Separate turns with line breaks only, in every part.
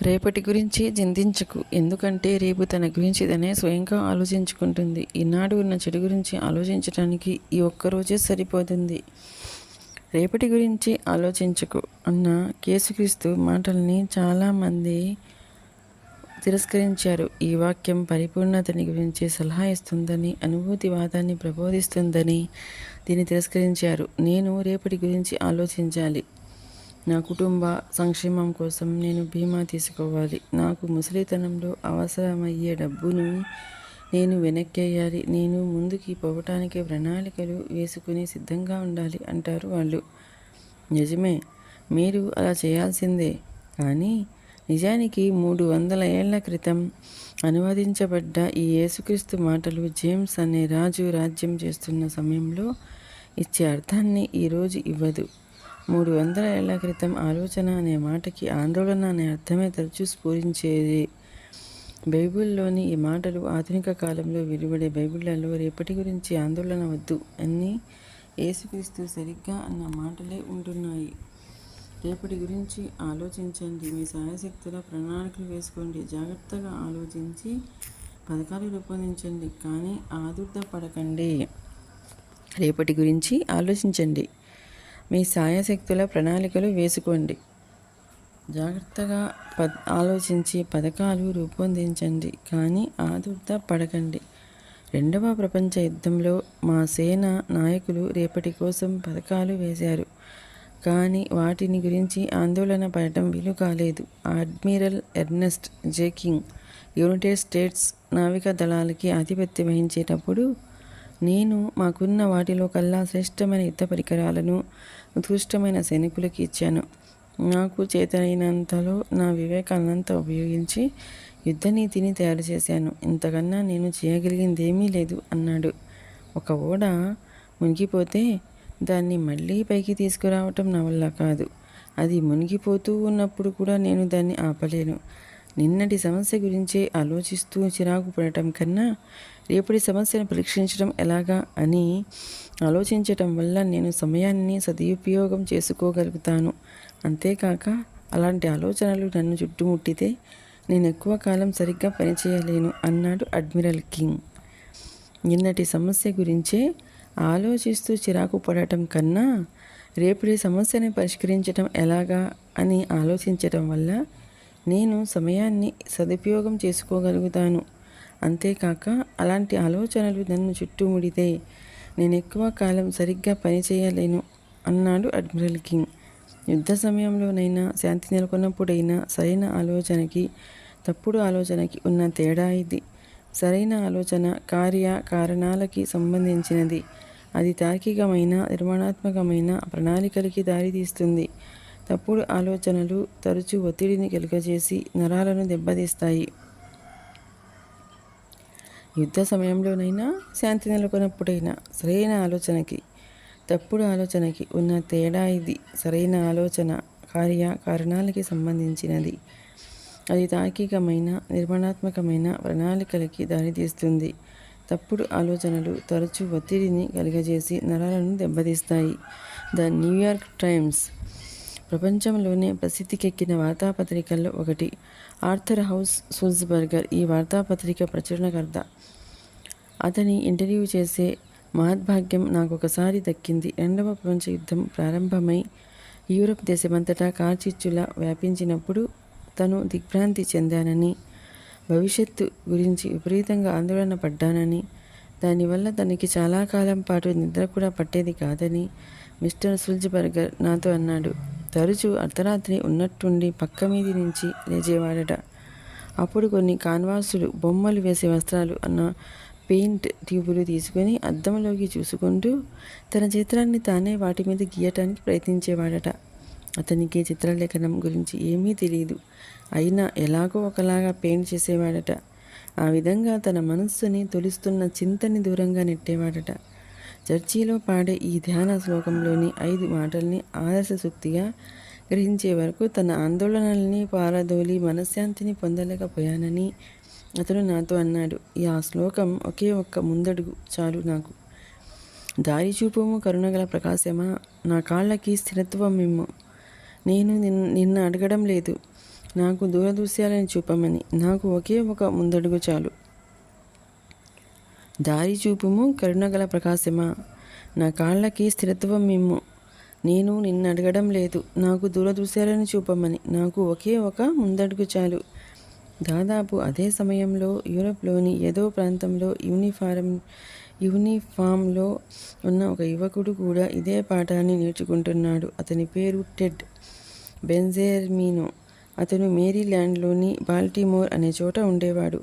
రేపటి గురించి చింతించకు, ఎందుకంటే రేపు తన గురించి తనే స్వయంగా ఆలోచించుకుంటుంది. ఈనాడు ఉన్న చెడు గురించి ఆలోచించడానికి ఈ ఒక్కరోజే సరిపోతుంది. రేపటి గురించి ఆలోచించకు అన్న యేసుక్రీస్తు మాటల్ని చాలామంది తిరస్కరించారు. ఈ వాక్యం పరిపూర్ణతని గురించి సలహా ఇస్తుందని, అనుభూతివాదాన్ని ప్రబోధిస్తుందని దీన్ని తిరస్కరించారు. నేను రేపటి గురించి ఆలోచించాలి. నా కుటుంబ సంక్షేమం కోసం నేను బీమా తీసుకోవాలి. నాకు ముసలితనంలో అవసరమయ్యే డబ్బును నేను వెనక్కేయాలి. నేను ముందుకి పోవటానికి ప్రణాళికలు వేసుకుని సిద్ధంగా ఉండాలి అంటారు వాళ్ళు. నిజమే, మీరు అలా చేయాల్సిందే. కానీ నిజానికి 300 ఏళ్ల క్రితం అనువదించబడ్డ ఈ యేసుక్రీస్తు మాటలు జేమ్స్ అనే రాజు రాజ్యం చేస్తున్న సమయంలో ఇచ్చే అర్థాన్ని ఈరోజు ఇవ్వదు. 300 ఏళ్ల క్రితం ఆలోచన అనే మాటకి ఆందోళన అనే అర్థమే తరచూ స్ఫురించేది. బైబిల్లోని ఈ మాటలు ఆధునిక కాలంలో వెలువడే బైబిళ్లలో రేపటి గురించి ఆందోళన వద్దు అని యేసుక్రీస్తు సరిగ్గా అన్న మాటలే ఉంటున్నాయి. రేపటి గురించి ఆలోచించండి, మీ సాయశక్తుల ప్రణాళికలు వేసుకోండి, జాగ్రత్తగా ఆలోచించి పథకాలు రూపొందించండి, కానీ ఆదుర్ద పడకండి. రేపటి గురించి ఆలోచించండి, మీ సాయశక్తుల ప్రణాళికలు వేసుకోండి, జాగ్రత్తగా ఆలోచించి పథకాలు రూపొందించండి, కానీ ఆదుర్ద పడకండి. 2వ ప్రపంచ యుద్ధంలో మా సేన నాయకులు రేపటి కోసం పథకాలు వేశారు, కానీ వాటిని గురించి ఆందోళన పడటం వీలు కాలేదు. అడ్మిరల్ ఎర్నెస్ట్ జే కింగ్ యునైటెడ్ స్టేట్స్ నావికా దళాలకి ఆధిపత్యం వహించేటప్పుడు నేను మాకున్న వాటిలో కల్లా శ్రేష్టమైన యుద్ధ పరికరాలను ఉత్కృష్టమైన సైనికులకి ఇచ్చాను. నాకు చేతనైనంతలో నా వివేకాన్నంతా ఉపయోగించి యుద్ధ నీతిని తయారు చేశాను. ఇంతకన్నా నేను చేయగలిగిందేమీ లేదు అన్నాడు. ఒక ఓడ మునిగిపోతే దాన్ని మళ్ళీ పైకి తీసుకురావటం నా వల్ల కాదు. అది మునిగిపోతూ ఉన్నప్పుడు కూడా నేను దాన్ని ఆపలేను. నిన్నటి సమస్య గురించే ఆలోచిస్తూ చిరాకు పడటం కన్నా రేపటి సమస్యను పరీక్షించడం ఎలాగా అని ఆలోచించటం వల్ల నేను సమయాన్ని సదుపయోగం చేసుకోగలుగుతాను. అంతేకాక అలాంటి ఆలోచనలు నన్ను చుట్టుముట్టితే నేను ఎక్కువ కాలం సరిగ్గా పనిచేయలేను అన్నాడు అడ్మిరల్ కింగ్. నిన్నటి సమస్య గురించే ఆలోచిస్తూ చిరాకు పడటం కన్నా రేపటి సమస్యని పరిష్కరించడం ఎలాగా అని ఆలోచించటం వల్ల నేను సమయాన్ని సదుపయోగం చేసుకోగలుగుతాను. అంతేకాక అలాంటి ఆలోచనలు నన్ను చుట్టుముడితే నేను ఎక్కువ కాలం సరిగ్గా పనిచేయలేను అన్నాడు అడ్మిరల్ కింగ్. యుద్ధ సమయంలోనైనా శాంతి నెలకొన్నప్పుడైనా సరైన ఆలోచనకి తప్పుడు ఆలోచనకి ఉన్న తేడా ఇది. సరైన ఆలోచన కారణాలకి సంబంధించినది. అది తార్కికమైన నిర్మాణాత్మకమైన ప్రణాళికలకి దారితీస్తుంది. తప్పుడు ఆలోచనలు తరచూ ఒత్తిడిని కలుగజేసి నరాలను దెబ్బతీస్తాయి. యుద్ధ సమయంలోనైనా శాంతి నెలకొన్నప్పుడైనా సరైన ఆలోచనకి తప్పుడు ఆలోచనకి ఉన్న తేడా ఇది. సరైన ఆలోచన కారణాలకి సంబంధించినది. అది తార్కికమైన నిర్మాణాత్మకమైన ప్రణాళికలకి దారితీస్తుంది. తప్పుడు ఆలోచనలు తరచూ ఒత్తిడిని కలుగజేసి నరాలను దెబ్బతీస్తాయి. ద న్యూయార్క్ టైమ్స్ ప్రపంచంలోనే ప్రసిద్ధికెక్కిన వార్తాపత్రికల్లో ఒకటి. ఆర్థర్ హౌస్ సూల్జ్బర్గర్ ఈ వార్తాపత్రిక ప్రచురణకర్త. అతని ఇంటర్వ్యూ చేసే మహద్భాగ్యం నాకొకసారి దక్కింది. 2వ ప్రపంచ యుద్ధం ప్రారంభమై యూరప్ దేశమంతటా కార్చిచ్చులా వ్యాపించినప్పుడు తను దిగ్భ్రాంతి చెందానని, భవిష్యత్తు గురించి విపరీతంగా ఆందోళన పడ్డానని, దానివల్ల తనకి చాలా కాలం పాటు నిద్ర కూడా పట్టేది కాదని మిస్టర్ సూల్జ్బర్గర్ నాతో అన్నాడు. తరచూ అర్ధరాత్రి ఉన్నట్టుండి పక్క మీది నుంచి లేచేవాడట. అప్పుడు కొన్ని కాన్వాసులు బొమ్మలు వేసే వస్త్రాలు అన్న పెయింట్ ట్యూబులు తీసుకుని అద్దంలోకి చూసుకుంటూ తన చిత్రాన్ని తానే వాటి మీద గీయటానికి ప్రయత్నించేవాడట. అతనికి చిత్రలేఖనం గురించి ఏమీ తెలియదు. అయినా ఎలాగో ఒకలాగా పెయింట్ చేసేవాడట. ఆ విధంగా తన మనస్సుని తొలుస్తున్న చింతని దూరంగా నెట్టేవాడట. చర్చిలో పాడే ఈ ధ్యాన శ్లోకంలోని 5 మాటల్ని ఆదర్శ సూక్తిగా గ్రహించే వరకు తన ఆందోళనల్ని పారదోలి మనశ్శాంతిని పొందలేకపోయానని అతను నాతో అన్నాడు. ఆ శ్లోకం ఒకే ఒక్క ముందడుగు చాలు నాకు. దారి చూపుము కరుణగల ప్రకాశమా, నా కాళ్ళకి స్థిరత్వం ఇమ్ము. నేను నిన్ను అడగడం లేదు, నాకు దూరదృశ్యాలను చూపమని. నాకు ఒకే ఒక ముందడుగు చాలు. దారి చూపుము కరుణగల ప్రకాశమా. నా కాళ్ళకి స్థిరత్వం ఇమ్ము. నేను నిన్ను అడగడం లేదు నాకు దూరదృశ్యాలను చూపమని. నాకు ఒకే ఒక ముందడుగు చాలు. దాదాపు అదే సమయంలో యూరప్లోని ఏదో ప్రాంతంలో యూనిఫామ్లో ఉన్న ఒక యువకుడు కూడా ఇదే పాఠాన్ని నేర్చుకుంటున్నాడు. అతని పేరు టెడ్ బెంజెర్మినో. అతను మేరీల్యాండ్లోని బాల్టిమోర్ అనే చోట ఉండేవాడు.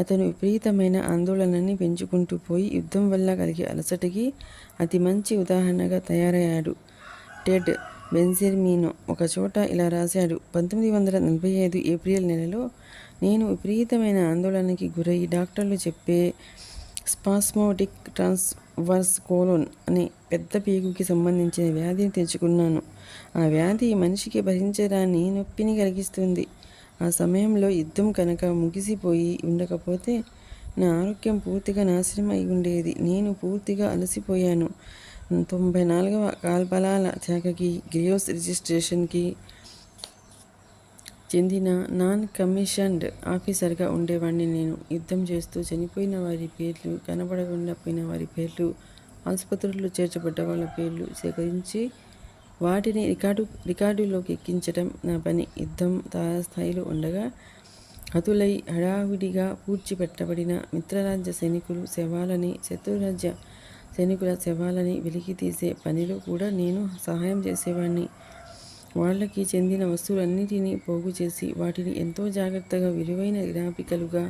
అతను విపరీతమైన ఆందోళనని పెంచుకుంటూ పోయి యుద్ధం వల్ల కలిగే అలసటకి అతి మంచి ఉదాహరణగా తయారయ్యాడు. టెడ్ బెంజెర్మినో ఒక చోట ఇలా రాశాడు: 1945 ఏప్రిల్ నెలలో నేను విపరీతమైన ఆందోళనకి గురయ్యి డాక్టర్లు చెప్పే స్పాస్మోటిక్ ట్రాన్స్వర్స్ కోలోన్ అనే పెద్ద పేగుకి సంబంధించిన వ్యాధిని తెచ్చుకున్నాను. ఆ వ్యాధి మనిషికి భరించరాని నొప్పిని కలిగిస్తుంది. ఆ సమయంలో యుద్ధం కనుక ముగిసిపోయి ఉండకపోతే నా ఆరోగ్యం పూర్తిగా నాశనం అయి ఉండేది. నేను పూర్తిగా అలసిపోయాను. 94వ కాల్బలాల శాఖకి గ్రియోస్ రిజిస్ట్రేషన్కి చెందిన నాన్ కమిషన్డ్ ఆఫీసర్గా ఉండేవాడిని నేను. యుద్ధం చేస్తూ చనిపోయిన వారి పేర్లు, కనబడకుండా పోయిన వారి పేర్లు, ఆసుపత్రుల్లో చేర్చబడ్డ వాళ్ళ పేర్లు సేకరించి వాటిని రికార్డులోకి ఎక్కించడం నా పని. యుద్ధం తారాస్థాయిలో ఉండగా హతులై హడావిడిగా పూడ్చిపెట్టబడిన మిత్రరాజ్య సైనికులు శవాలని, శత్రురాజ్య సైనికుల శవాలని వెలికితీసే పనిలో కూడా నేను సహాయం చేసేవాడిని. వాళ్ళకి చెందిన వస్తువులన్నిటినీ పోగు చేసి వాటిని ఎంతో జాగ్రత్తగా విలువైన జ్ఞాపికలుగా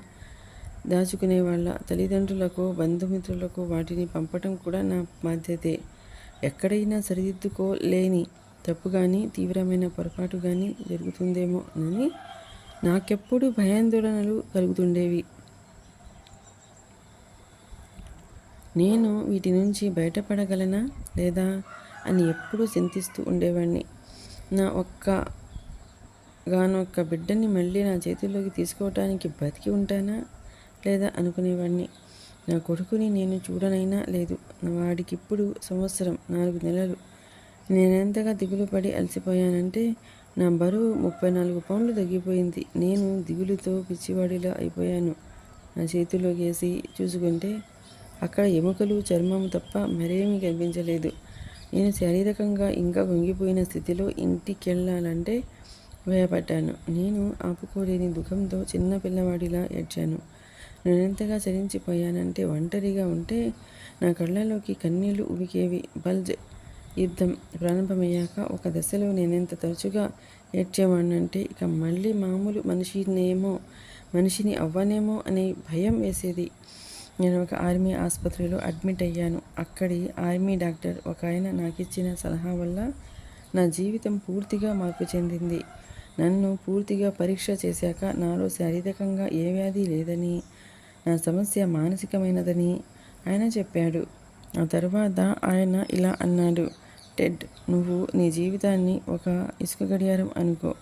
దాచుకునే వాళ్ళ తల్లిదండ్రులకు, బంధుమిత్రులకు వాటిని పంపటం కూడా నా బాధ్యతే. ఎక్కడైనా సరిదిద్దుకోలేని తప్పు కానీ, తీవ్రమైన పొరపాటు కానీ జరుగుతుందేమో అని నాకెప్పుడు భయాందోళనలు కలుగుతుండేవి. నేను వీటి నుంచి బయటపడగలనా లేదా అని ఎప్పుడూ చింతిస్తూ ఉండేవాడిని. నా ఒక్కగానొక్క బిడ్డని మళ్ళీ నా చేతుల్లోకి తీసుకోవటానికి బతికి ఉంటానా లేదా అనుకునేవాడిని. నా కొడుకుని నేను చూడనైనా లేదు. వాడికిప్పుడు 1 సంవత్సరం 4 నెలలు. నేనెంతగా దిగులు పడి అలసిపోయానంటే నా బరువు 34 పౌండ్లు తగ్గిపోయింది. నేను దిగులుతో పిచ్చివాడిలా అయిపోయాను. నా చేతిలోకి వేసి చూసుకుంటే అక్కడ ఎముకలు, చర్మము తప్ప మరేమీ కనిపించలేదు. నేను శారీరకంగా ఇంకా వంగిపోయిన స్థితిలో ఇంటికెళ్ళాలంటే భయపడ్డాను. నేను ఆపుకోలేని దుఃఖంతో చిన్న పిల్లవాడిలా ఏడ్చాను. నేనెంతగా చలించిపోయానంటే ఒంటరిగా ఉంటే నా కళ్ళలోకి కన్నీళ్లు ఉబికేవి. యుద్ధం ప్రారంభమయ్యాక ఒక దశలో నేనెంత తరచుగా ఏడ్చేవాడినంటే ఇక మళ్ళీ మామూలు మనిషిని అవ్వనేమో అనే భయం వేసేది. నేను ఒక ఆర్మీ ఆసుపత్రిలో అడ్మిట్ అయ్యాను. అక్కడి ఆర్మీ డాక్టర్ ఒక ఆయన నాకిచ్చిన సలహా వల్ల నా జీవితం పూర్తిగా మార్పు చెందింది. నన్ను పూర్తిగా పరీక్ష చేశాక నాలో శారీరకంగా ఏ వ్యాధి లేదని, నా సమస్య మానసికమైనదని ఆయన చెప్పాడు. ఆ తర్వాత ఆయన ఇలా అన్నాడు: టెడ్, నువ్వు నీ జీవితాన్ని ఒక ఇసుక గడియారం అనుకో.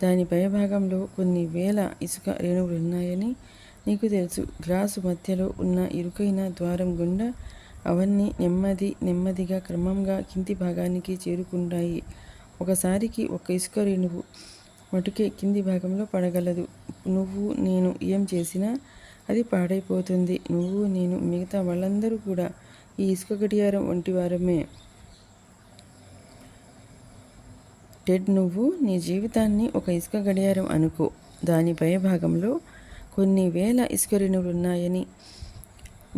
దాని పైభాగంలో కొన్ని వేల ఇసుక రేణువులు ఉన్నాయని నీకు తెలుసు. గ్లాసు మధ్యలో ఉన్న ఇరుకైన ద్వారం గుండా అవన్నీ నెమ్మదిగా క్రమంగా కింది భాగానికి చేరుకుంటాయి. ఒకసారికి ఒక ఇసుక రేణువు మటుకే కింది భాగంలో పడగలదు. నువ్వు నేను ఏం చేసినా అది పాడైపోతుంది. నువ్వు నేను మిగతా వాళ్ళందరూ కూడా ఈ ఇసుక గడియారం వంటి వారమే. టెడ్, నువ్వు నీ జీవితాన్ని ఒక ఇసుక గడియారం అనుకో. దాని పై భాగంలో కొన్ని వేల ఇసుక రేణువులున్నాయని,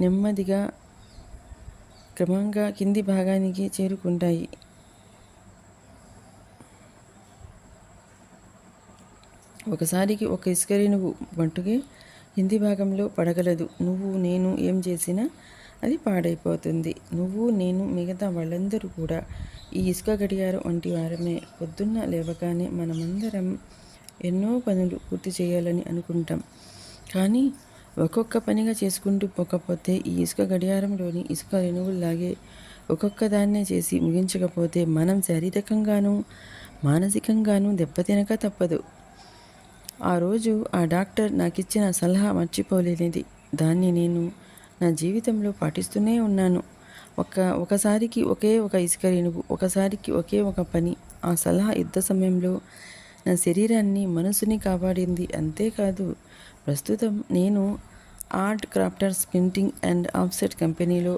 నెమ్మదిగా క్రమంగా కింది భాగానికి చేరుకుంటాయి. ఒకసారికి ఒక ఇసుక రేణువు మట్టుకే కింది భాగంలో పడగలదు. నువ్వు నేను ఏం చేసినా అది పాడైపోతుంది. నువ్వు నేను మిగతా వాళ్ళందరూ కూడా ఈ ఇసుక గడియారం వంటి వారమే. పొద్దున్న లేవగానే మనమందరం ఎన్నో పనులు పూర్తి చేయాలని అనుకుంటాం. కానీ ఒక్కొక్క పనిగా చేసుకుంటూ పోకపోతే ఈ ఇసుక గడియారంలోని ఇసుక రేణువుల్లాగే ఒక్కొక్క దాన్నే చేసి ముగించకపోతే మనం శారీరకంగానూ మానసికంగానూ దెబ్బతినక తప్పదు. ఆ రోజు ఆ డాక్టర్ నాకిచ్చిన సలహా మర్చిపోలేనిది. దాన్ని నేను నా జీవితంలో పాటిస్తూనే ఉన్నాను. ఒకసారికి ఒకే ఒక ఇసుక రేణువు, ఒకసారికి ఒకే ఒక పని. ఆ సలహా యుద్ధ సమయంలో నా శరీరాన్ని మనసుని కాపాడింది. అంతేకాదు ప్రస్తుతం నేను art crafters printing and offset కంపెనీలో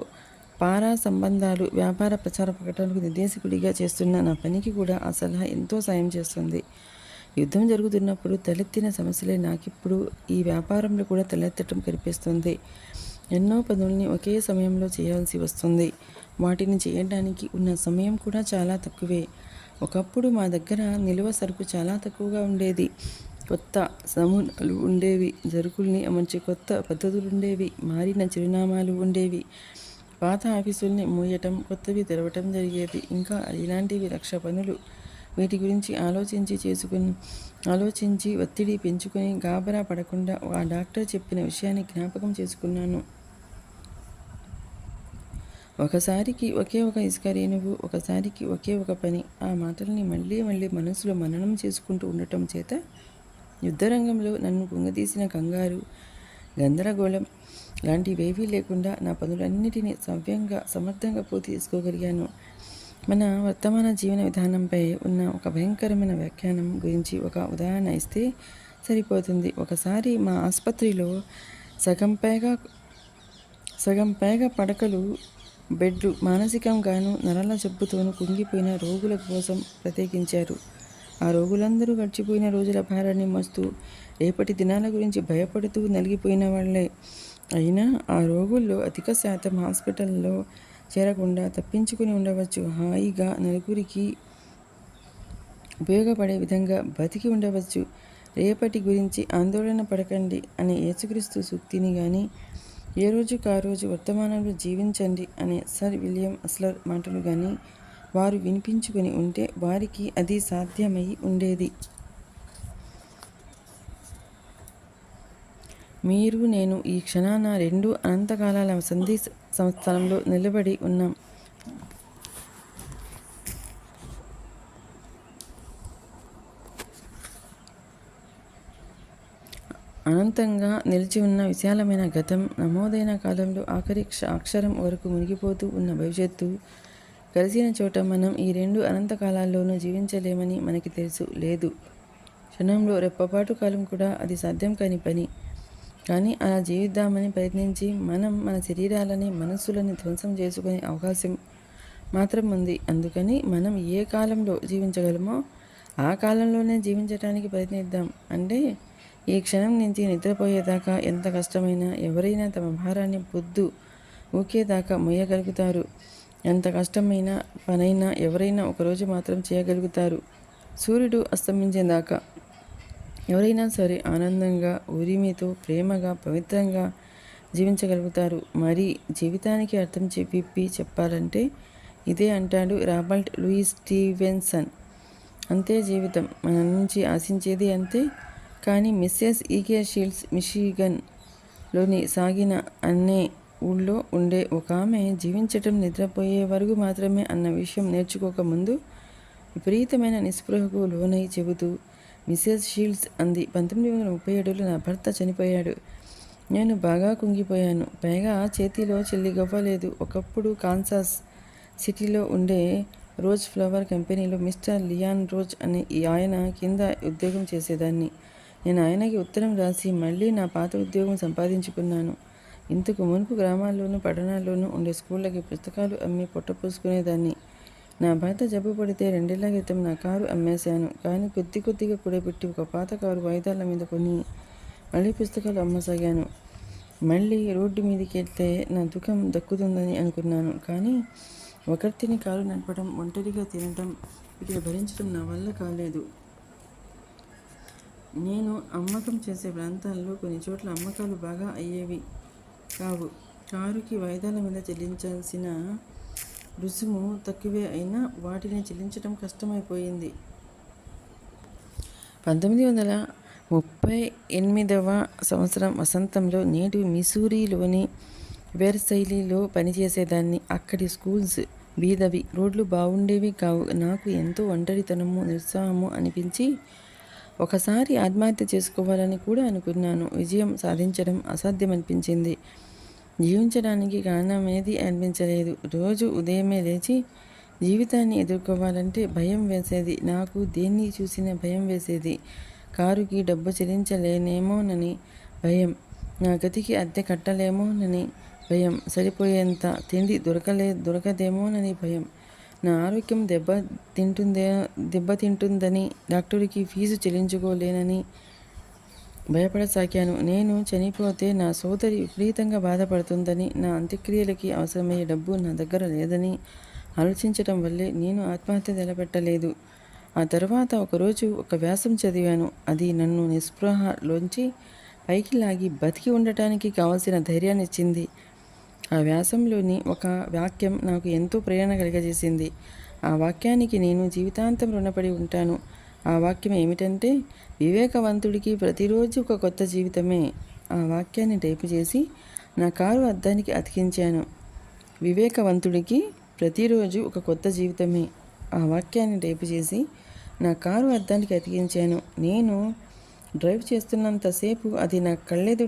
పారా సంబంధాలు వ్యాపార ప్రచార ప్రకటనలకు నిర్దేశకుడిగా చేస్తున్న నా పనికి కూడా ఆ సలహా ఎంతో సాయం చేస్తుంది. యుద్ధం జరుగుతున్నప్పుడు తలెత్తిన సమస్యలే నాకిప్పుడు ఈ వ్యాపారంలో కూడా తలెత్తటం కనిపిస్తుంది. ఎన్నో పనుల్ని ఒకే సమయంలో చేయాల్సి వస్తుంది. వాటిని చేయడానికి ఉన్న సమయం కూడా చాలా తక్కువే. ఒకప్పుడు మా దగ్గర నిల్వ సరుకు చాలా తక్కువగా ఉండేది. కొత్త నమూనాలు ఉండేవి, సరుకుల్ని అమర్చే కొత్త పద్ధతులుండేవి, మారిన చిరునామాలు ఉండేవి. పాత ఆఫీసుల్ని మూయటం, కొత్తవి తెరవటం జరిగేది. ఇంకా ఇలాంటివి 1,00,000 పనులు. వీటి గురించి ఆలోచించి ఒత్తిడి పెంచుకొని గాబరా పడకుండా ఆ డాక్టర్ చెప్పిన విషయాన్ని జ్ఞాపకం చేసుకున్నాను. ఒకసారికి ఒకే ఒక ఇసుక రేణువు, ఒకసారికి ఒకే ఒక పని. ఆ మాటల్ని మళ్ళీ మళ్ళీ మనసులో మననం చేసుకుంటూ ఉండటం చేత యుద్ధరంగంలో నన్ను కుంగదీసిన కంగారు, గందరగోళం లాంటివేవీ లేకుండా నా పనులన్నిటినీ సమర్థంగా పూర్తి చేసుకోగలిగాను. మన వర్తమాన జీవన విధానంపై ఉన్న ఒక భయంకరమైన వ్యాఖ్యానం గురించి ఒక ఉదాహరణ ఇస్తే సరిపోతుంది. ఒకసారి మా ఆసుపత్రిలో సగం పైగా పడకలు, బెడ్లు మానసికంగాను నరాల జబ్బుతోనూ కుంగిపోయిన రోగుల కోసం ప్రత్యేకించారు. ఆ రోగులందరూ గడిచిపోయిన రోజుల భారాన్ని మోస్తూ రేపటి దినాల గురించి భయపడుతూ నలిగిపోయిన వాళ్లే. అయినా ఆ రోగుల్లో అధిక శాతం హాస్పిటల్లో చేరకుండా తప్పించుకుని ఉండవచ్చు. హాయిగా నలుగురికి ఉపయోగపడే విధంగా బతికి ఉండవచ్చు. రేపటి గురించి ఆందోళన పడకండి అనే యేసుక్రీస్తు సూక్తిని కానీ, ఏ రోజుకు ఆ రోజు వర్తమానంలో జీవించండి అనే సర్ విలియం అస్లర్ మాటలు కానీ వారు వినిపించుకుని ఉంటే వారికి అది సాధ్యమై ఉండేది. మీరు నేను ఈ క్షణాన 2 అనంతకాలాల సంధి స్థలంలో నిలబడి ఉన్నాం. అనంతంగా నిలిచి ఉన్న విశాలమైన గతం, నమోదైన కాలంలో ఆఖరి అక్షరం వరకు మునిగిపోతూ ఉన్న భవిష్యత్తు కలిసిన చోట మనం ఈ 2 అనంతకాలాల్లోనూ జీవించలేమని మనకి తెలుసు. లేదు, క్షణంలో రెప్పపాటు కాలం కూడా అది సాధ్యం కాని పని. కానీ అలా జీవిద్దామని ప్రయత్నించి మనం మన శరీరాలని, మనస్సులని ధ్వంసం చేసుకునే అవకాశం మాత్రం ఉంది. అందుకని మనం ఏ కాలంలో జీవించగలమో ఆ కాలంలోనే జీవించడానికి ప్రయత్నిద్దాం. అంటే ఈ క్షణం నుంచి నిద్రపోయేదాకా ఎంత కష్టమైనా ఎవరైనా తమ భారాన్ని పొద్దు ఊకేదాకా మోయగలుగుతారు. ఎంత కష్టమైన పనైనా ఎవరైనా ఒకరోజు మాత్రం చేయగలుగుతారు. సూర్యుడు అస్తమించేదాకా ఎవరైనా సరే ఆనందంగా, ఉరిమితో, ప్రేమగా, పవిత్రంగా జీవించగలుగుతారు. మరి జీవితానికి అర్థం విప్పి చెప్పాలంటే ఇదే అంటాడు రాబర్ట్ లూయిస్ స్టీవెన్సన్. అంతే జీవితం, మన నుంచి ఆశించేది అంతే. కానీ మిస్సెస్ ఈకే షీల్డ్స్ మిషిగన్లోని సాగిన అనే ఊళ్ళో ఉండే ఒక ఆమె జీవించటం నిద్రపోయే వరకు మాత్రమే అన్న విషయం నేర్చుకోకముందు విపరీతమైన నిస్పృహకు లోనై చెబుతూ మిస్సెస్ షీల్డ్స్ అంది, 1937లో నా భర్త చనిపోయాడు. నేను బాగా కుంగిపోయాను. పైగా చేతిలో చెల్లి గవ్వలేదు. ఒకప్పుడు కాన్సాస్ సిటీలో ఉండే రోజ్ ఫ్లవర్ కంపెనీలో మిస్టర్ లియాన్ రోజ్ అనే ఆయన కింద ఉద్యోగం చేసేదాన్ని. నేను ఆయనకి ఉత్తరం రాసి మళ్ళీ నా పాత ఉద్యోగం సంపాదించుకున్నాను. ఇంతకు మునుపు గ్రామాల్లోనూ పట్టణాల్లోనూ ఉండే స్కూళ్ళకి పుస్తకాలు అమ్మి పొట్టపోసుకునేదాన్ని. నా భర్త జబ్బు పడితే 2 ఏళ్ల క్రితం నా కారు అమ్మేశాను. కానీ కొద్దిగా కూడబెట్టి ఒక పాత కారు వాయిదాల మీద కొని మళ్ళీ పుస్తకాలు అమ్మసాగాను. మళ్ళీ రోడ్డు మీదకి వెళ్తే నా దుఃఖం దక్కుతుందని అనుకున్నాను. కానీ ఒకరిని కారు నడపడం, ఒంటరిగా తినటం, వీటిని భరించడం నా వల్ల కాలేదు. నేను అమ్మకం చేసే ప్రాంతాల్లో కొన్ని చోట్ల అమ్మకాలు బాగా అయ్యేవి కావు. కారుకి వాయిదాల మీద చెల్లించాల్సిన రుసుము తక్కువే అయినా వాటిని చెల్లించడం కష్టమైపోయింది. 1938వ సంవత్సరం వసంతంలో నేటి మిసూరీలోని వెర్సైలీలో పనిచేసేదాన్ని. అక్కడి స్కూల్స్ బీదవి, రోడ్లు బాగుండేవి కావు. నాకు ఎంతో ఒంటరితనము, నిరుత్సాహము అనిపించి ఒకసారి ఆత్మహత్య చేసుకోవాలని కూడా అనుకున్నాను. విజయం సాధించడం అసాధ్యమనిపించింది. జీవించడానికి కారణమేది అనిపించలేదు. రోజు ఉదయమే లేచి జీవితాన్ని ఎదుర్కోవాలంటే భయం వేసేది. నాకు దేన్ని చూసినా భయం వేసేది. కారుకి డబ్బు చెల్లించలేనేమోనని భయం. నా గదికి అద్దె కట్టలేమోనని భయం. సరిపోయేంత తిండి దొరకదేమోనని భయం. నా ఆరోగ్యం దెబ్బతింటుందని, డాక్టరుకి ఫీజు చెల్లించుకోలేనని భయపడసాగాను. నేను చనిపోతే నా సోదరి విపరీతంగా బాధపడుతుందని, నా అంత్యక్రియలకి అవసరమయ్యే డబ్బు నా దగ్గర లేదని ఆలోచించటం వల్లే నేను ఆత్మహత్య తలపెట్టలేదు. ఆ తర్వాత ఒకరోజు ఒక వ్యాసం చదివాను. అది నన్ను నిస్పృహలోంచి పైకి లాగి బతికి ఉండటానికి కావలసిన ధైర్యాన్నిచ్చింది. ఆ వ్యాసంలోని ఒక వాక్యం నాకు ఎంతో ప్రేరణ కలిగజేసింది. ఆ వాక్యానికి నేను జీవితాంతం రుణపడి ఉంటాను. ఆ వాక్యం ఏమిటంటే, వివేకవంతుడికి ప్రతిరోజు ఒక కొత్త జీవితమే. ఆ వాక్యాన్ని టైపు చేసి నా కారు అద్దానికి అతికించాను. వివేకవంతుడికి ప్రతిరోజు ఒక కొత్త జీవితమే. ఆ వాక్యాన్ని టైపు చేసి నా కారు అద్దానికి అతికించాను. నేను డ్రైవ్ చేస్తున్నంతసేపు అది నా కళ్ళెదుట